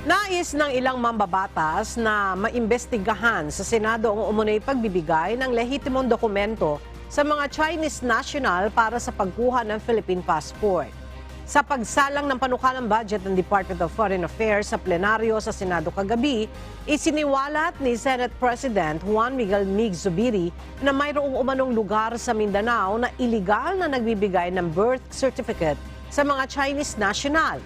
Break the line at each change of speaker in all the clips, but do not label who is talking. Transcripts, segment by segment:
Nais ng ilang mambabatas na maimbestigahan sa Senado ang umunoy pagbibigay ng lehitimong dokumento sa mga Chinese national para sa pagkuha ng Philippine passport. Sa pagsalang ng panukalang budget ng Department of Foreign Affairs sa plenaryo sa Senado kagabi, isiniwalat ni Senate President Juan Miguel Mig Zubiri na mayroong umanong lugar sa Mindanao na iligal na nagbibigay ng birth certificate sa mga Chinese national.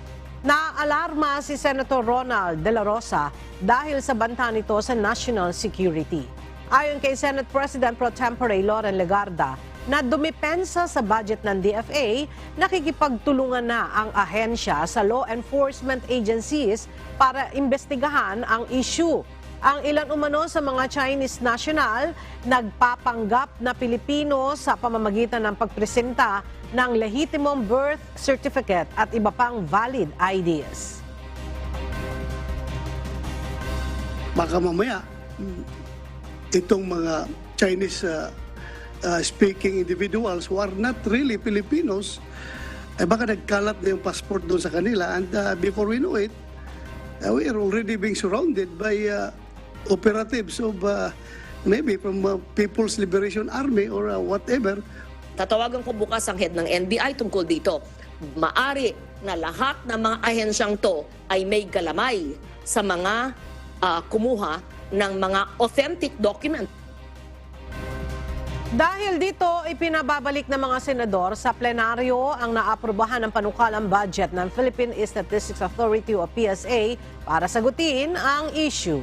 Naaalarma si Senator Ronald De La Rosa dahil sa banta nito sa national security. Ayon kay Senate President Pro Tempore Loren Legarda, na dumipensa sa budget ng DFA, nakikipagtulungan na ang ahensya sa law enforcement agencies para imbestigahan ang issue. Ang ilan umano sa mga Chinese national nagpapanggap na Pilipino sa pamamagitan ng pagpresenta ng lehitimong birth certificate at iba pang valid IDs.
Baka mamaya, itong mga Chinese speaking individuals who are not really Filipinos, baka nagkalat na yung passport doon sa kanila, and before we know it, we are already being surrounded by operatives of maybe from People's Liberation Army or whatever.
Tatawagan ko bukas ang head ng NBI tungkol dito. Maari na lahat ng mga ahensyang to ay may galamay sa mga kumuha ng mga authentic document.
Dahil dito, ipinababalik ng mga senador sa plenaryo ang naaprubahan ng panukalang budget ng Philippine Statistics Authority o PSA para sagutin ang issue.